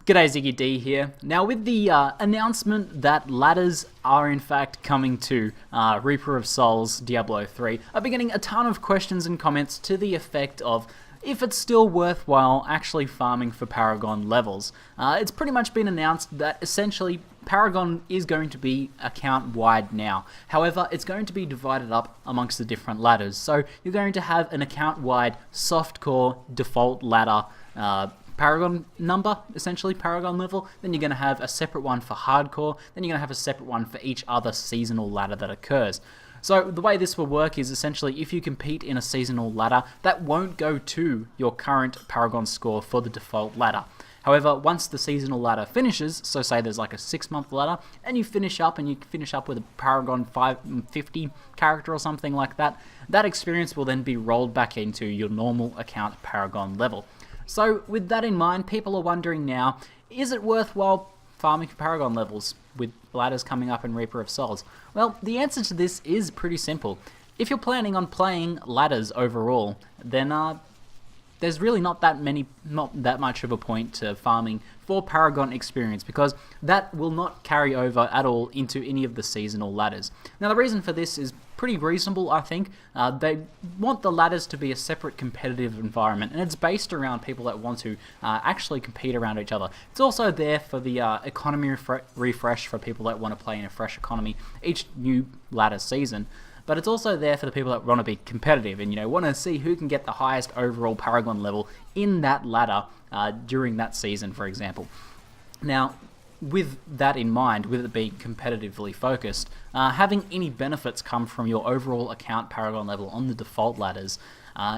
G'day, Ziggy D here. Now with the announcement that ladders are in fact coming to Reaper of Souls Diablo 3, I've been getting a ton of questions and comments to the effect of if it's still worthwhile actually farming for Paragon levels. It's pretty much been announced that essentially Paragon is going to be account-wide now. However, it's going to be divided up amongst the different ladders. So you're going to have an account-wide softcore default ladder Paragon number, essentially, Paragon level. Then you're going to have a separate one for hardcore. Then you're going to have a separate one for each other seasonal ladder that occurs. So the way this will work is essentially if you compete in a seasonal ladder, that won't go to your current Paragon score for the default ladder. However, once the seasonal ladder finishes, so say there's like a 6-month ladder, and you finish up with a Paragon 550 character or something like that, that experience will then be rolled back into your normal account Paragon level. So with that in mind, people are wondering now, is it worthwhile farming for Paragon levels with ladders coming up in Reaper of Souls? Well, the answer to this is pretty simple. If you're planning on playing ladders overall, then there's really not that much of a point to farming for Paragon experience, because that will not carry over at all into any of the seasonal ladders. Now the reason for this is pretty reasonable, I think. They want the ladders to be a separate competitive environment, and it's based around people that want to actually compete around each other. It's also there for the economy refresh for people that want to play in a fresh economy each new ladder season. But it's also there for the people that want to be competitive and want to see who can get the highest overall Paragon level in that ladder during that season, for example. Now, with that in mind, with it being competitively focused, having any benefits come from your overall account Paragon level on the default ladders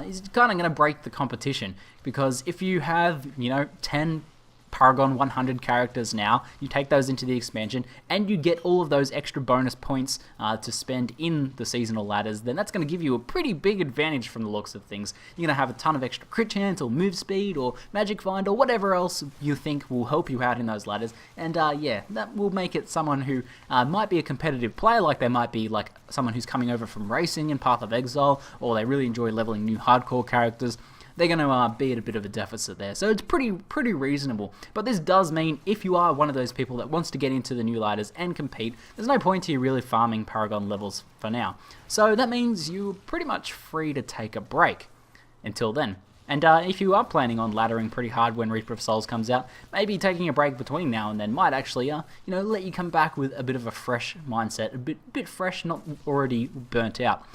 is kind of going to break the competition, because if you have 10 Paragon 100 characters now, you take those into the expansion and you get all of those extra bonus points to spend in the seasonal ladders, then that's going to give you a pretty big advantage from the looks of things. You're going to have a ton of extra crit chance or move speed or magic find or whatever else you think will help you out in those ladders, and yeah, that will make it someone who might be a competitive player, like they might be like someone who's coming over from racing in Path of Exile, or they really enjoy leveling new hardcore characters. They're going to be at a bit of a deficit there. So it's pretty reasonable. But this does mean if you are one of those people that wants to get into the new ladders and compete, there's no point to you really farming Paragon levels for now. So that means you're pretty much free to take a break until then. And if you are planning on laddering pretty hard when Reaper of Souls comes out, maybe taking a break between now and then might actually let you come back with a bit of a fresh mindset, a bit fresh, not already burnt out.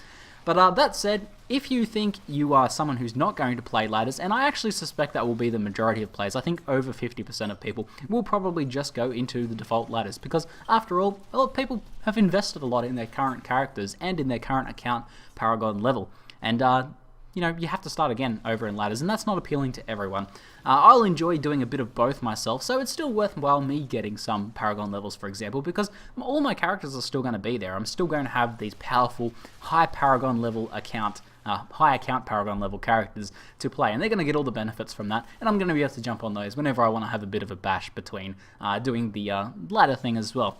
But that said, if you think you are someone who's not going to play ladders, and I actually suspect that will be the majority of players, I think over 50% of people will probably just go into the default ladders, because after all, a lot of people have invested a lot in their current characters and in their current account Paragon level, and you have to start again over in ladders, and that's not appealing to everyone. I'll enjoy doing a bit of both myself, so it's still worthwhile me getting some Paragon levels, for example, because all my characters are still going to be there. I'm still going to have these powerful, high Paragon level account Paragon level characters to play, and they're going to get all the benefits from that, and I'm going to be able to jump on those whenever I want to have a bit of a bash between doing the ladder thing as well.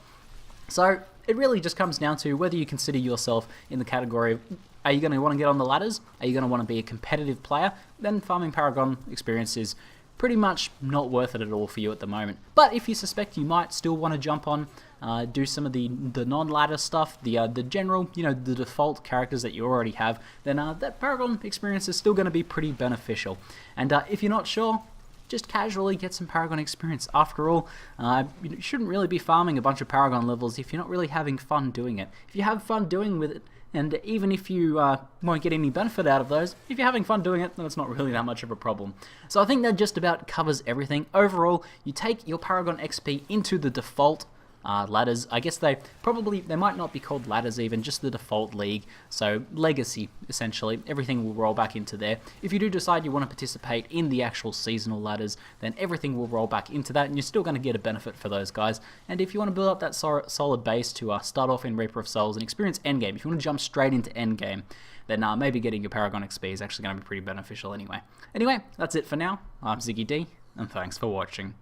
So it really just comes down to whether you consider yourself in the category of, are you going to want to get on the ladders? Are you going to want to be a competitive player? Then farming Paragon experience is pretty much not worth it at all for you at the moment. But if you suspect you might still want to jump on, do some of the non-ladder stuff, the general, the default characters that you already have, then that Paragon experience is still going to be pretty beneficial. And if you're not sure, just casually get some Paragon experience. After all, you shouldn't really be farming a bunch of Paragon levels if you're not really having fun doing it. If you have fun doing with it, and even if you won't get any benefit out of those, if you're having fun doing it, then it's not really that much of a problem. So I think that just about covers everything. Overall, you take your Paragon XP into the default ladders. I guess they might not be called ladders even, just the default league. So legacy, essentially, everything will roll back into there. If you do decide you want to participate in the actual seasonal ladders, then everything will roll back into that, and you're still going to get a benefit for those guys. And if you want to build up that solid base to start off in Reaper of Souls and experience endgame, if you want to jump straight into endgame, then maybe getting your Paragon XP is actually going to be pretty beneficial anyway. Anyway, that's it for now. I'm Ziggy D, and thanks for watching.